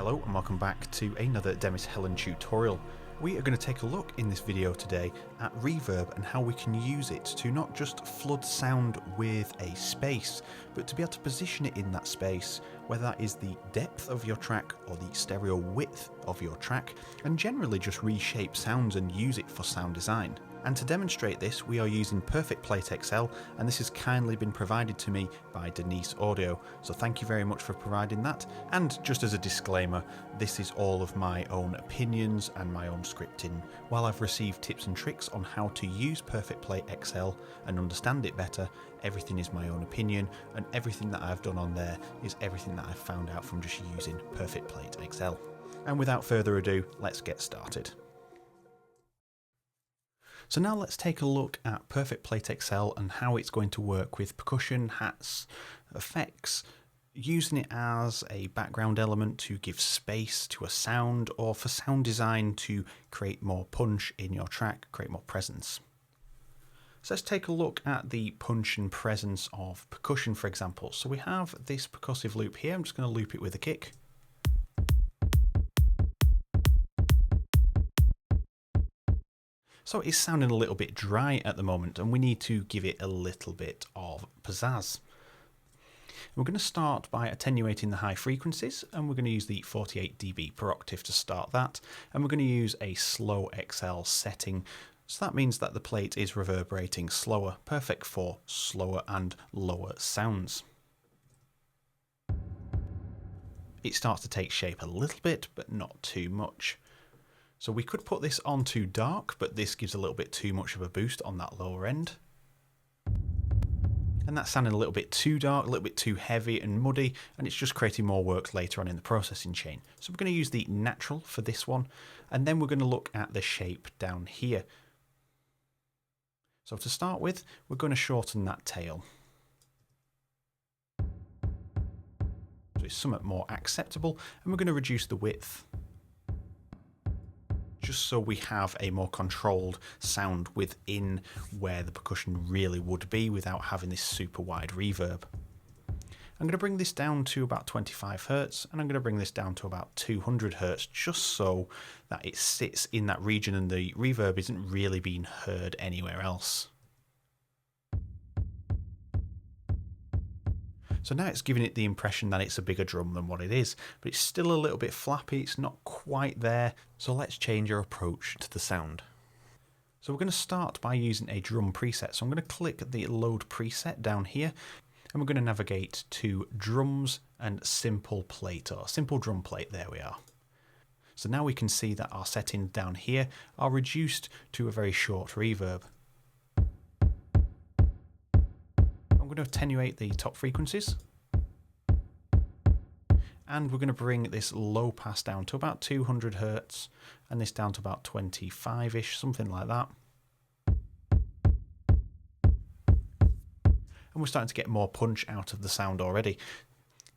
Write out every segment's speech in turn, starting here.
Hello and welcome back to another Demis Hellen tutorial. We are going to take a look in this video today at reverb and how we can use it to not just flood sound with a space, but to be able to position it in that space, whether that is the depth of your track or the stereo width of your track, and generally just reshape sounds and use it for sound design. And to demonstrate this, we are using Perefect Plate XL, and this has kindly been provided to me by Denise Audio, so thank you very much for providing that. And just as a disclaimer, this is all of my own opinions and my own scripting. While I've received tips and tricks on how to use Perefect Plate XL and understand it better, everything is my own opinion, and everything that I've done on there is everything that I've found out from just using Perefect Plate XL. And without further ado, let's get started. So now let's take a look at Perefect Plate XL and how it's going to work with percussion, hats, effects, using it as a background element to give space to a sound, or for sound design to create more punch in your track, create more presence. So let's take a look at the punch and presence of percussion, for example. So we have this percussive loop here. I'm just going to loop it with a kick. So it's sounding a little bit dry at the moment, and we need to give it a little bit of pizzazz. We're going to start by attenuating the high frequencies, and we're going to use the 48 dB per octave to start that, and we're going to use a slow XL setting, so that means that the plate is reverberating slower, perfect for slower and lower sounds. It starts to take shape a little bit, but not too much. So we could put this on to dark, but this gives a little bit too much of a boost on that lower end. And that's sounding a little bit too dark, a little bit too heavy and muddy, and it's just creating more work later on in the processing chain. So we're going to use the natural for this one, and then we're going to look at the shape down here. So to start with, we're going to shorten that tail. So it's somewhat more acceptable, and we're going to reduce the width, just so we have a more controlled sound within where the percussion really would be without having this super wide reverb. I'm going to bring this down to about 25 Hz, and I'm going to bring this down to about 200 Hz, just so that it sits in that region and the reverb isn't really being heard anywhere else. So now it's giving it the impression that it's a bigger drum than what it is, but it's still a little bit flappy, it's not quite there, so let's change our approach to the sound. So we're going to start by using a drum preset, so I'm going to click the load preset down here, and we're going to navigate to drums and simple plate, or simple drum plate, there we are. So now we can see that our settings down here are reduced to a very short reverb. I'm going to attenuate the top frequencies, and we're going to bring this low pass down to about 200 Hz and this down to about 25-ish, something like that. And we're starting to get more punch out of the sound already.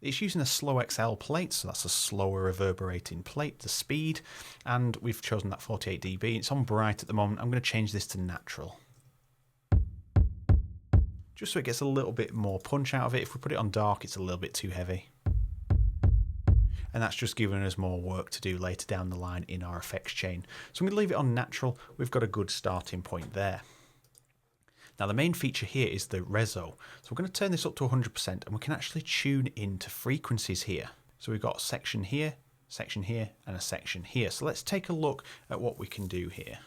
It's using a slow XL plate, so that's a slower reverberating plate, the speed, and we've chosen that 48 dB. It's on bright at the moment. I'm going to change this to natural, just so it gets a little bit more punch out of it. If we put it on dark, it's a little bit too heavy. And that's just giving us more work to do later down the line in our effects chain. So I'm going to leave it on natural. We've got a good starting point there. Now the main feature here is the reso. So we're going to turn this up to 100%, and we can actually tune into frequencies here. So we've got a section here, and a section here. So let's take a look at what we can do here.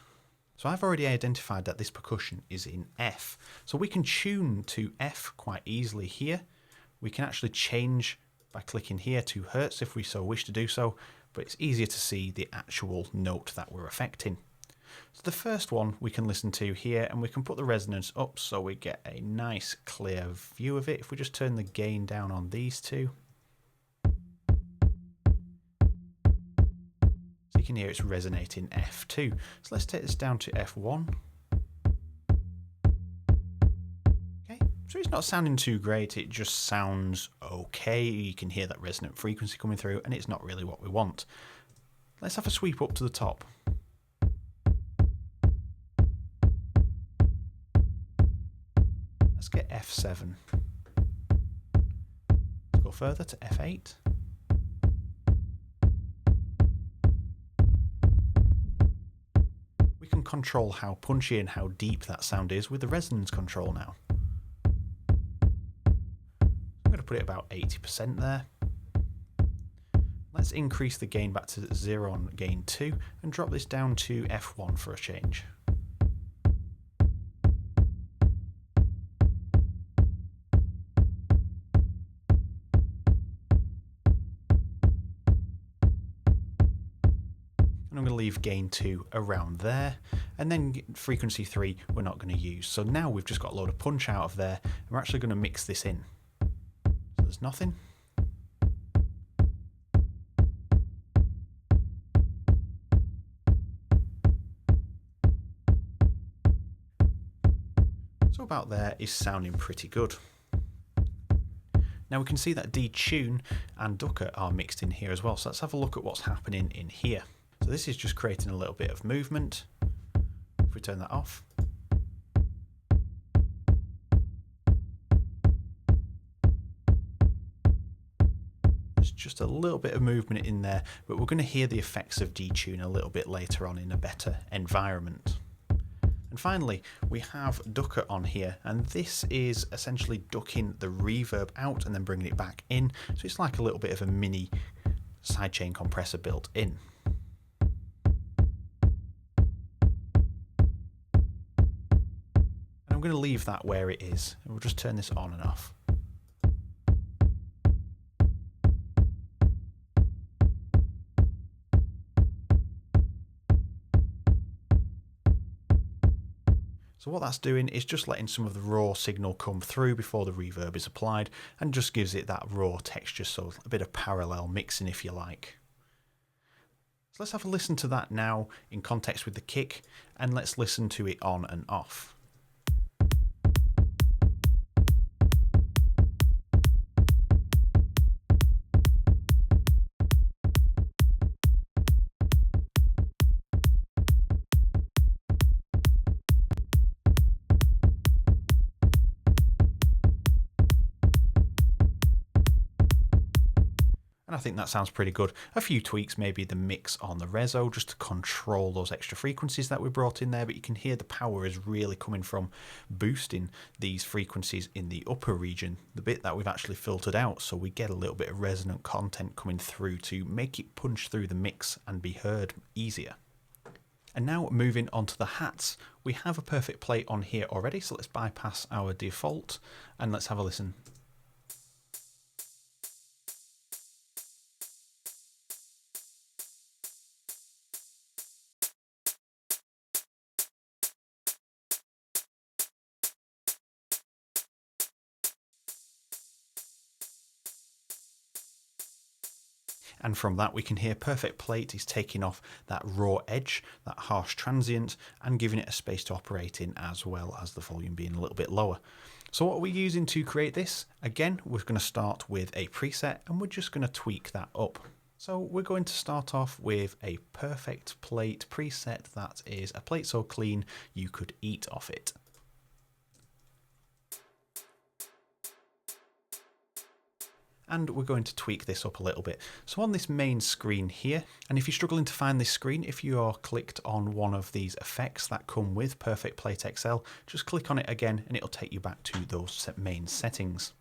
So I've already identified that this percussion is in F. So we can tune to F quite easily here. We can actually change by clicking here to Hertz if we so wish to do so, but it's easier to see the actual note that we're affecting. So the first one we can listen to here, and we can put the resonance up so we get a nice clear view of it. If we just turn the gain down on these two, you can hear it's resonating F2. So let's take this down to F1. Okay, so it's not sounding too great, it just sounds okay. You can hear that resonant frequency coming through, and it's not really what we want. Let's have a sweep up to the top. Let's get F7. Let's go further to F8. control how punchy and how deep that sound is with the resonance control now. I'm going to put it about 80% there. Let's increase the gain back to 0 on gain 2 and drop this down to F1 for a change. And I'm going to leave gain 2 around there, and then frequency 3 we're not going to use. So now we've just got a load of punch out of there, and we're actually going to mix this in. So there's nothing. So about there is sounding pretty good. Now we can see that Detune and Ducker are mixed in here as well, so let's have a look at what's happening in here. So this is just creating a little bit of movement. If we turn that off. There's just a little bit of movement in there, but we're going to hear the effects of Detune a little bit later on in a better environment. And finally, we have Ducker on here, and this is essentially ducking the reverb out and then bringing it back in. So it's like a little bit of a mini sidechain compressor built in. And I'm going to leave that where it is, and we'll just turn this on and off. So what that's doing is just letting some of the raw signal come through before the reverb is applied, and just gives it that raw texture, so a bit of parallel mixing if you like. So let's have a listen to that now in context with the kick, and let's listen to it on and off. And I think that sounds pretty good. A few tweaks, maybe the mix on the reso, just to control those extra frequencies that we brought in there, but you can hear the power is really coming from boosting these frequencies in the upper region, the bit that we've actually filtered out, so we get a little bit of resonant content coming through to make it punch through the mix and be heard easier. And now moving on to the hats, we have a perfect plate on here already, so let's bypass our default and let's have a listen. And from that we can hear Perfect Plate is taking off that raw edge, that harsh transient, and giving it a space to operate in, as well as the volume being a little bit lower. So what are we using to create this? Again, we're going to start with a preset and we're just going to tweak that up. So we're going to start off with a Perfect Plate preset that is a plate so clean you could eat off it. And we're going to tweak this up a little bit. So on this main screen here, and if you're struggling to find this screen, if you are clicked on one of these effects that come with Perfect Plate XL, just click on it again and it'll take you back to those main settings.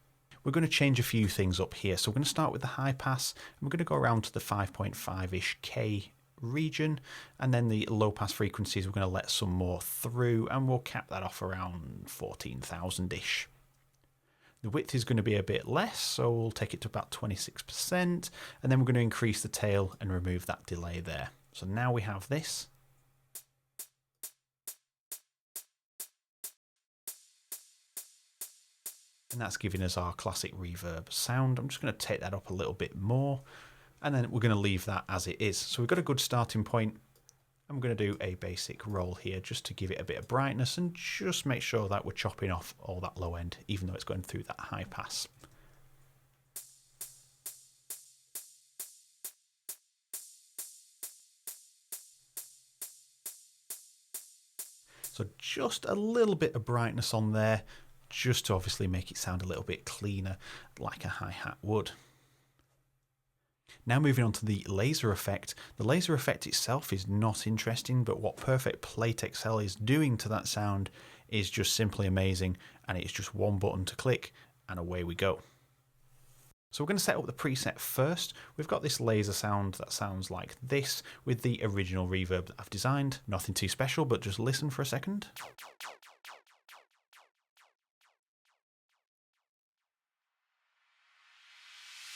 We're going to change a few things up here. So we're going to start with the high pass, and we're going to go around to the 5.5-ish K region, and then the low pass frequencies we're going to let some more through, and we'll cap that off around 14,000-ish. The width is going to be a bit less, so we'll take it to about 26%, and then we're going to increase the tail and remove that delay there. So now we have this. And that's giving us our classic reverb sound. I'm just going to take that up a little bit more, and then we're going to leave that as it is. So we've got a good starting point. I'm going to do a basic roll here just to give it a bit of brightness and just make sure that we're chopping off all that low end, even though it's going through that high pass. So just a little bit of brightness on there, just to obviously make it sound a little bit cleaner, like a hi-hat would. Now moving on to the laser effect. The laser effect itself is not interesting, but what Perefect Plate XL is doing to that sound is just simply amazing, and it's just one button to click and away we go. So we're going to set up the preset first. We've got this laser sound that sounds like this with the original reverb that I've designed. Nothing too special, but just listen for a second.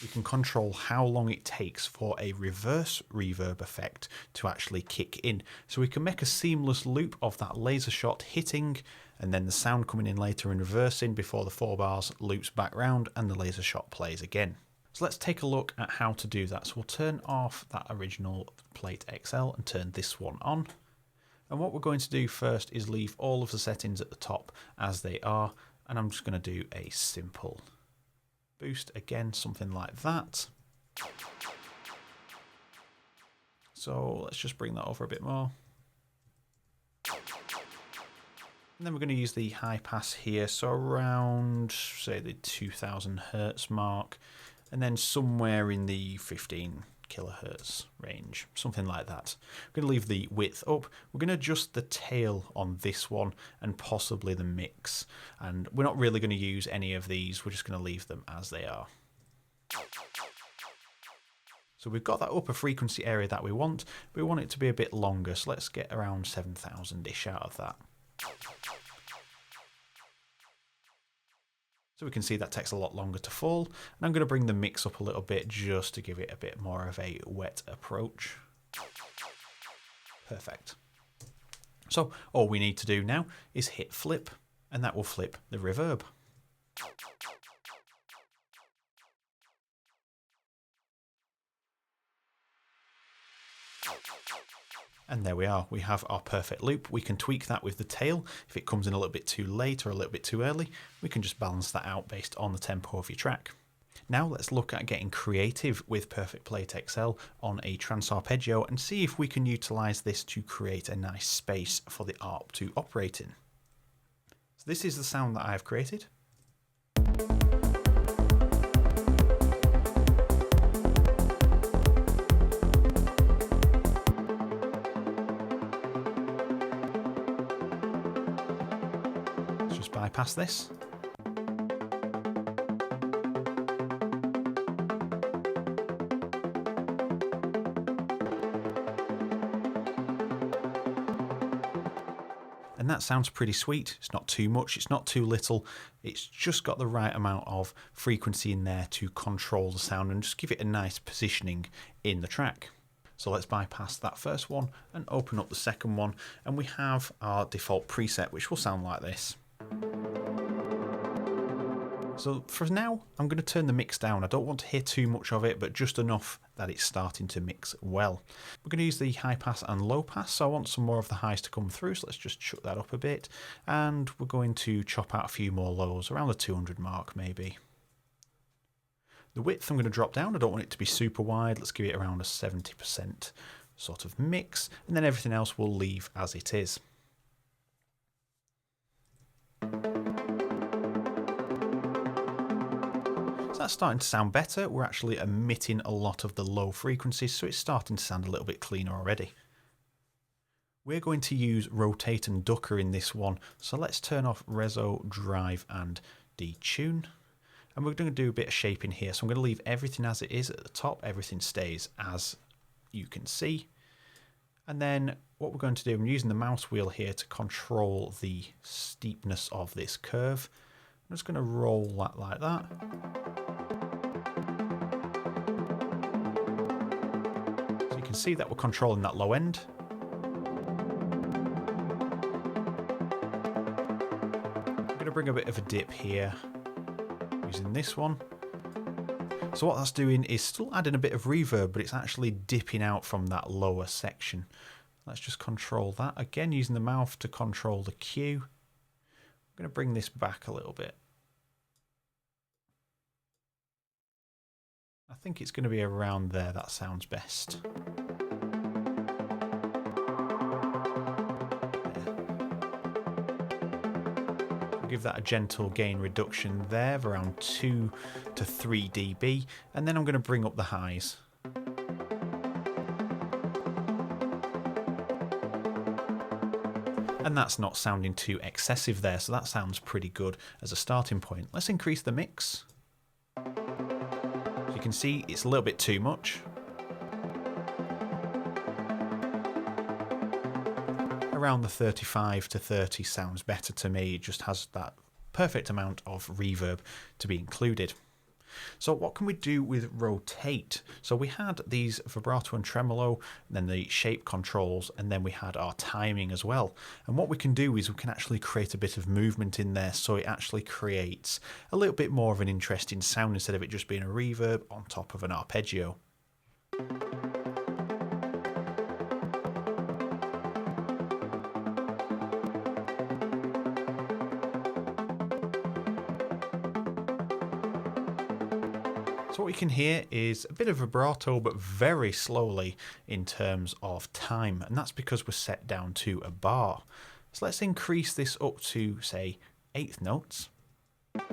We can control how long it takes for a reverse reverb effect to actually kick in. So we can make a seamless loop of that laser shot hitting and then the sound coming in later and reversing before the 4 bars loops back round and the laser shot plays again. So let's take a look at how to do that. So we'll turn off that original Plate XL and turn this one on. And what we're going to do first is leave all of the settings at the top as they are. And I'm just going to do a simple boost again, something like that. So let's just bring that over a bit more. And then we're going to use the high pass here, so around, say, the 2000 Hertz mark, and then somewhere in the 15 kilohertz range, something like that. We're going to leave the width up. We're going to adjust the tail on this one and possibly the mix. And we're not really going to use any of these. We're just going to leave them as they are. So we've got that upper frequency area that we want. We want it to be a bit longer. So let's get around 7,000-ish out of that. So we can see that takes a lot longer to fall. And I'm going to bring the mix up a little bit just to give it a bit more of a wet approach. Perfect. So all we need to do now is hit flip, and that will flip the reverb. And there we are, we have our perfect loop. We can tweak that with the tail. If it comes in a little bit too late or a little bit too early, we can just balance that out based on the tempo of your track. Now let's look at getting creative with Perefect Plate XL on a trance arpeggio and see if we can utilize this to create a nice space for the ARP to operate in. So this is the sound that I have created. Bypass this. And that sounds pretty sweet. It's not too much, it's not too little. It's just got the right amount of frequency in there to control the sound and just give it a nice positioning in the track. So let's bypass that first one and open up the second one. And we have our default preset, which will sound like this. So for now, I'm going to turn the mix down. I don't want to hear too much of it, but just enough that it's starting to mix well. We're going to use the high pass and low pass, so I want some more of the highs to come through, so let's just chuck that up a bit. And we're going to chop out a few more lows, around the 200 mark maybe. The width I'm going to drop down. I don't want it to be super wide. Let's give it around a 70% sort of mix, and then everything else we'll leave as it is. That's starting to sound better. We're actually emitting a lot of the low frequencies, so it's starting to sound a little bit cleaner already. We're going to use rotate and ducker in this one, so let's turn off reso, drive and detune. And we're going to do a bit of shaping here, so I'm going to leave everything as it is at the top. Everything stays as you can see. And then what we're going to do, I'm using the mouse wheel here to control the steepness of this curve. I'm just going to roll that like that. So you can see that we're controlling that low end. I'm going to bring a bit of a dip here using this one. So what that's doing is still adding a bit of reverb, but it's actually dipping out from that lower section. Let's just control that. Again, using the mouth to control the cue. I'm going to bring this back a little bit. I think it's going to be around there. That sounds best. I'll give that a gentle gain reduction there of around 2 to 3 dB. And then I'm going to bring up the highs. And that's not sounding too excessive there, so that sounds pretty good as a starting point. Let's increase the mix. So you can see it's a little bit too much. Around the 35 to 30 sounds better to me. It just has that perfect amount of reverb to be included. So what can we do with rotate? So we had these vibrato and tremolo, and then the shape controls, and then we had our timing as well. And what we can do is we can actually create a bit of movement in there, so it actually creates a little bit more of an interesting sound instead of it just being a reverb on top of an arpeggio. So what you can hear is a bit of vibrato, but very slowly in terms of time, and that's because we're set down to a bar. So let's increase this up to, say, eighth notes. So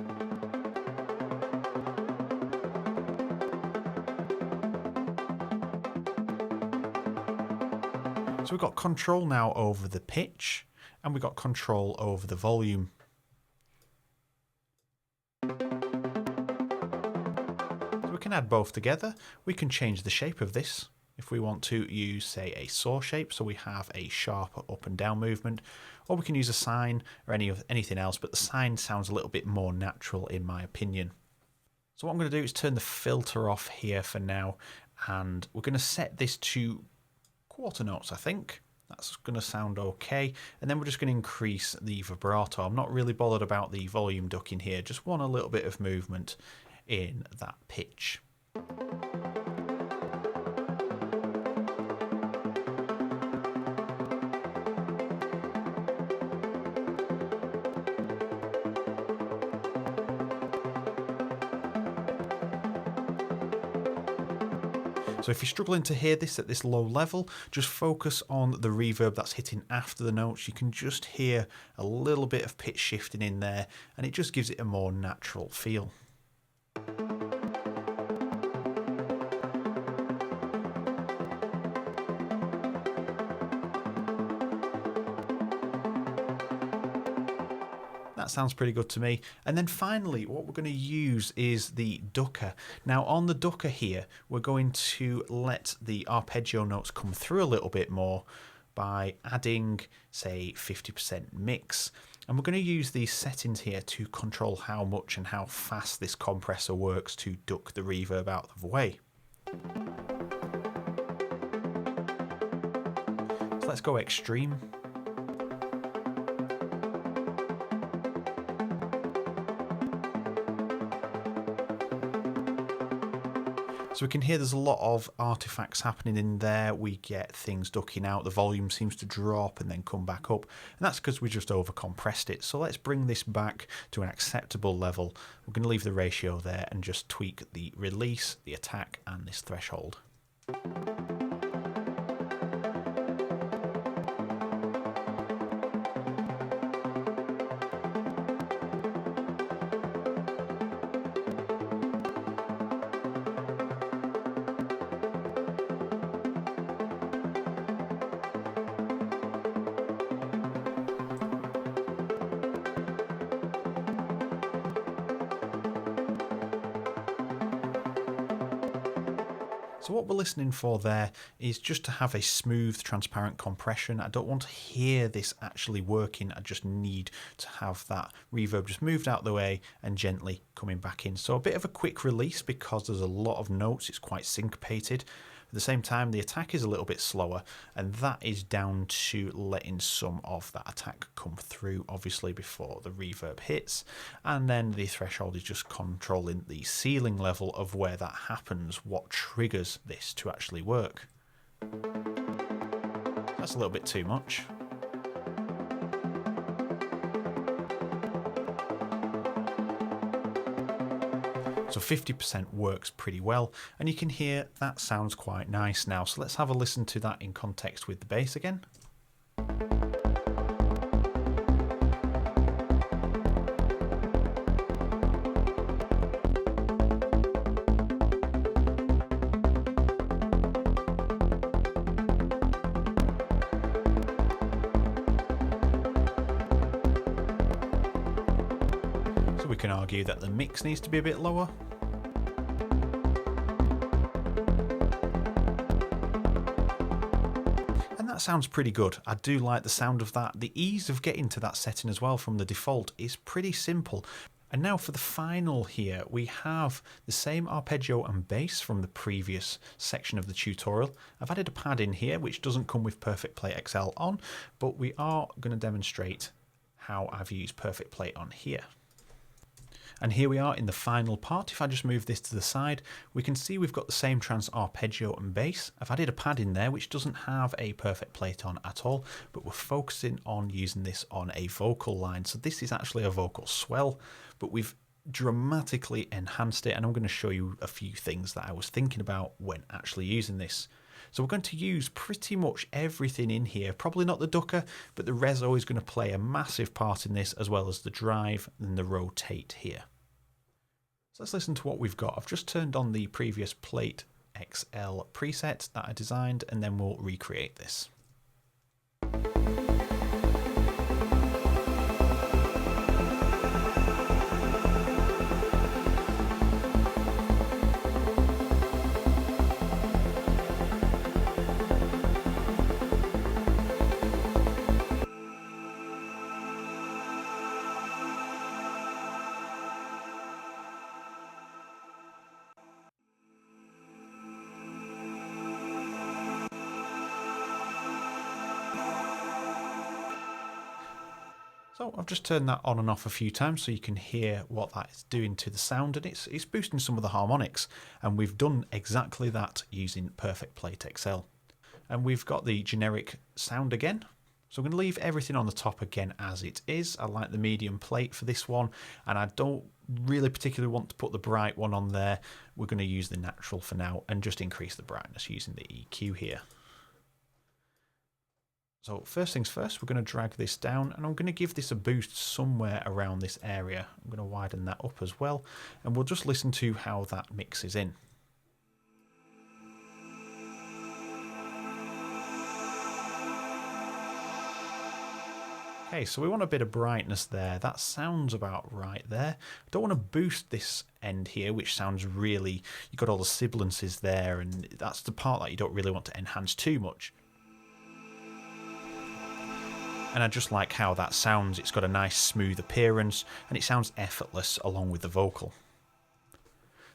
we've got control now over the pitch, and we've got control over the volume. We can add both together. We can change the shape of this if we want to use, say, a saw shape, so we have a sharper up and down movement, or we can use a sine or anything else, but the sine sounds a little bit more natural in my opinion. So what I'm going to do is turn the filter off here for now, and we're going to set this to quarter notes, I think. That's going to sound okay, and then we're just going to increase the vibrato. I'm not really bothered about the volume ducking here, just want a little bit of movement in that pitch. So if you're struggling to hear this at this low level, just focus on the reverb that's hitting after the notes. You can just hear a little bit of pitch shifting in there, and it just gives it a more natural feel. That sounds pretty good to me. And then finally, what we're going to use is the ducker. Now on the ducker here, we're going to let the arpeggio notes come through a little bit more by adding, say, 50% mix. And we're going to use these settings here to control how much and how fast this compressor works to duck the reverb out of the way. So let's go extreme. So we can hear there's a lot of artifacts happening in there. We get things ducking out, the volume seems to drop and then come back up, and that's because we just over compressed it. So let's bring this back to an acceptable level. We're going to leave the ratio there and just tweak the release, the attack, and this threshold. So what we're listening for there is just to have a smooth, transparent compression. I don't want to hear this actually working. I just need to have that reverb just moved out of the way and gently coming back in. So a bit of a quick release because there's a lot of notes. It's quite syncopated. At the same time, the attack is a little bit slower, and that is down to letting some of that attack come through, obviously, before the reverb hits. And then the threshold is just controlling the ceiling level of where that happens, what triggers this to actually work. That's a little bit too much. So 50% works pretty well, and you can hear that sounds quite nice now. So let's have a listen to that in context with the bass again. can argue that the mix needs to be a bit lower. And that sounds pretty good. I do like the sound of that. The ease of getting to that setting as well from the default is pretty simple. And now for the final here, we have the same arpeggio and bass from the previous section of the tutorial. I've added a pad in here which doesn't come with Perfect Play XL on, but we are going to demonstrate how I've used Perfect Play on here. And here we are in the final part. If I just move this to the side, we can see we've got the same trance arpeggio and bass. I've added a pad in there which doesn't have a perfect plate on at all, but we're focusing on using this on a vocal line. So this is actually a vocal swell, but we've dramatically enhanced it, and I'm going to show you a few things that I was thinking about when actually using this. So we're going to use pretty much everything in here, probably not the ducker, but the reso is going to play a massive part in this, as well as the drive and the rotate here. So let's listen to what we've got. I've just turned on the previous Plate XL preset that I designed, and then we'll recreate this. So I've just turned that on and off a few times so you can hear what that is doing to the sound, and it's boosting some of the harmonics, and we've done exactly that using Perfect Plate XL. And we've got the generic sound again. So I'm going to leave everything on the top again as it is. I like the medium plate for this one, and I don't really particularly want to put the bright one on there. We're going to use the natural for now and just increase the brightness using the EQ here. So first things first, we're going to drag this down, and I'm going to give this a boost somewhere around this area. I'm going to widen that up as well, and we'll just listen to how that mixes in. Okay, so we want a bit of brightness there. That sounds about right there. Don't want to boost this end here, which sounds really, you've got all the sibilances there, and that's the part that you don't really want to enhance too much. And I just like how that sounds. It's got a nice smooth appearance, and it sounds effortless along with the vocal.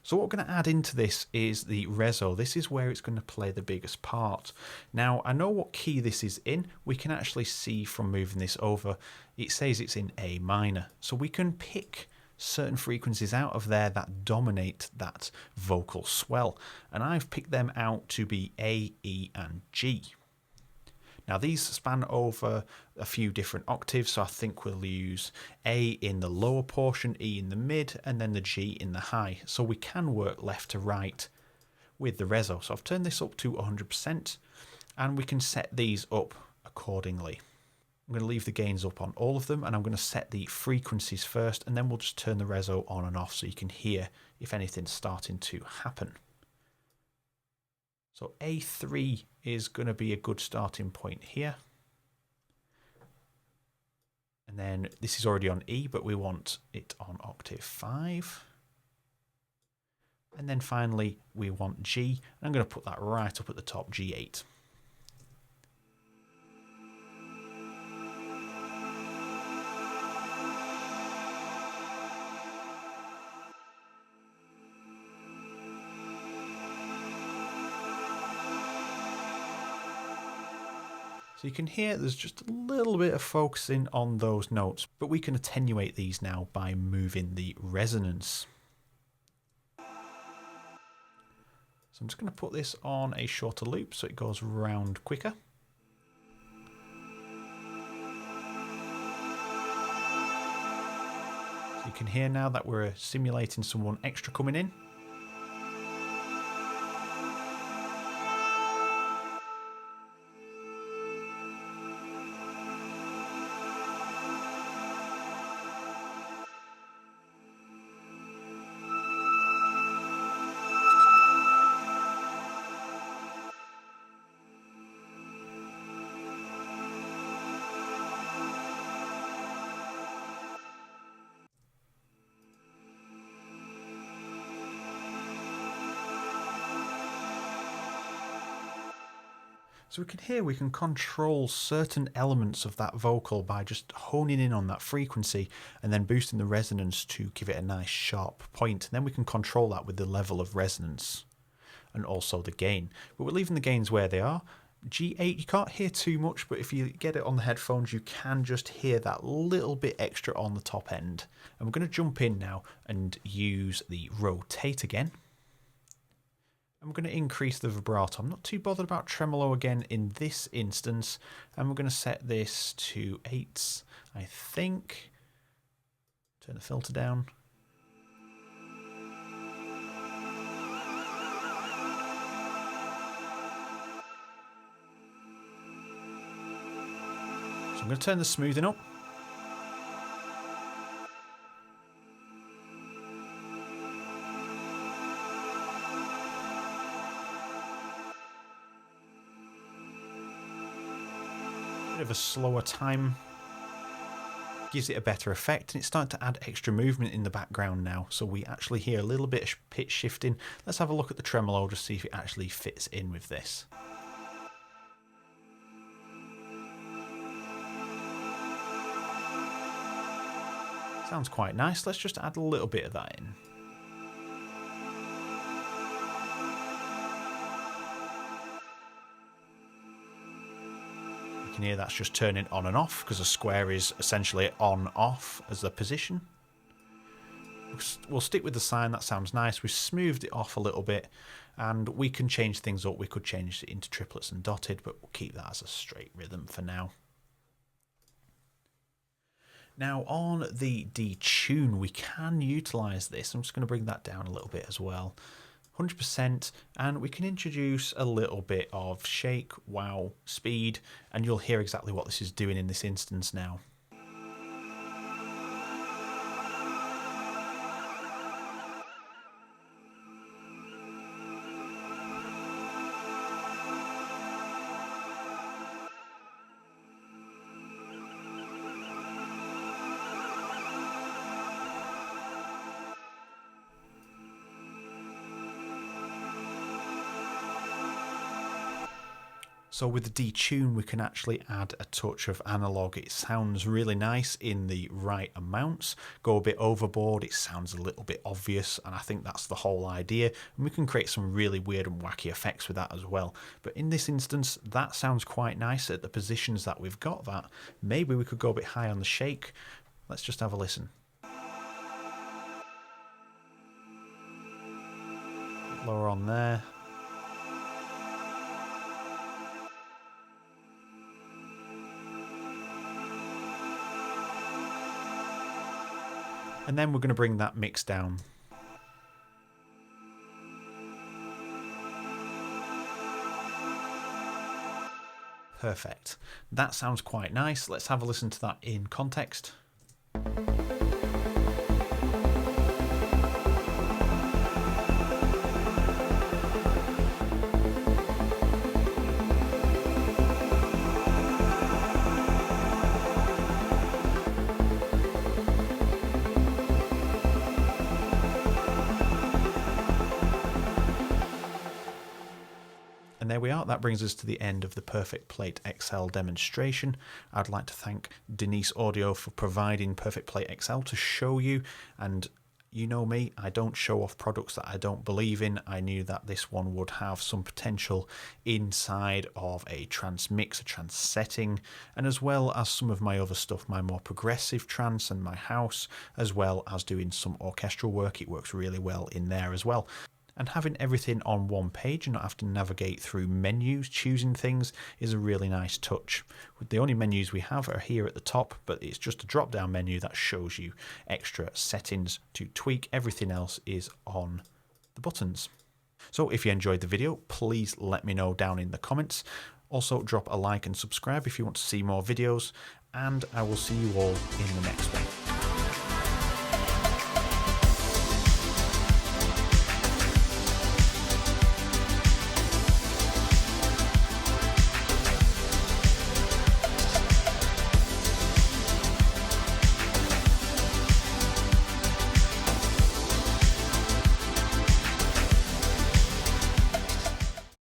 So what we're going to add into this is the reso. This is where it's going to play the biggest part. Now, I know what key this is in. We can actually see from moving this over, it says it's in A minor. So we can pick certain frequencies out of there that dominate that vocal swell. And I've picked them out to be A, E, and G. Now these span over a few different octaves, so I think we'll use A in the lower portion, E in the mid, and then the G in the high. So we can work left to right with the reso. So I've turned this up to 100%, and we can set these up accordingly. I'm going to leave the gains up on all of them, and I'm going to set the frequencies first, and then we'll just turn the reso on and off so you can hear if anything's starting to happen. So A3 is going to be a good starting point here. And then this is already on E, but we want it on octave 5. And then finally we want G. I'm going to put that right up at the top, G8. So you can hear there's just a little bit of focusing on those notes, but we can attenuate these now by moving the resonance. So I'm just going to put this on a shorter loop so it goes round quicker. So you can hear now that we're simulating someone extra coming in. So we can hear we can control certain elements of that vocal by just honing in on that frequency and then boosting the resonance to give it a nice sharp point. And then we can control that with the level of resonance and also the gain. But we're leaving the gains where they are. G8, you can't hear too much, but if you get it on the headphones, you can just hear that little bit extra on the top end. And we're going to jump in now and use the rotate again. And we're going to increase the vibrato. I'm not too bothered about tremolo again in this instance. And we're going to set this to 8s, I think. Turn the filter down. So I'm going to turn the smoothing up. Bit of a slower time gives it a better effect, and it's starting to add extra movement in the background now, so we actually hear a little bit of pitch shifting. Let's have a look at the tremolo, just see if it actually fits in with this. Sounds quite nice. Let's just add a little bit of that in. You can hear that's just turning on and off because a square is essentially on off as the position. We'll stick with the sine, that sounds nice. We smoothed it off a little bit and we can change things up. We could change it into triplets and dotted, but we'll keep that as a straight rhythm for now. Now on the detune, we can utilize this. I'm just going to bring that down a little bit as well. 100%, and we can introduce a little bit of shake, wow, speed, and you'll hear exactly what this is doing in this instance now. So with the detune, we can actually add a touch of analog. It sounds really nice in the right amounts. Go a bit overboard, it sounds a little bit obvious, and I think that's the whole idea. And we can create some really weird and wacky effects with that as well. But in this instance, that sounds quite nice at the positions that we've got that. Maybe we could go a bit high on the shake. Let's just have a listen. Lower on there. And then we're going to bring that mix down. Perfect. That sounds quite nice. Let's have a listen to that in context. And there we are. That brings us to the end of the Perfect Plate XL demonstration. I'd like to thank Denise Audio for providing Perfect Plate XL to show you. And you know me, I don't show off products that I don't believe in. I knew that this one would have some potential inside of a trance mix, a trance setting, and as well as some of my other stuff, my more progressive trance and my house, as well as doing some orchestral work. It works really well in there as well. And having everything on one page and not have to navigate through menus, choosing things, is a really nice touch. The only menus we have are here at the top, but it's just a drop-down menu that shows you extra settings to tweak. Everything else is on the buttons. So if you enjoyed the video, please let me know down in the comments. Also, drop a like and subscribe if you want to see more videos, and I will see you all in the next one.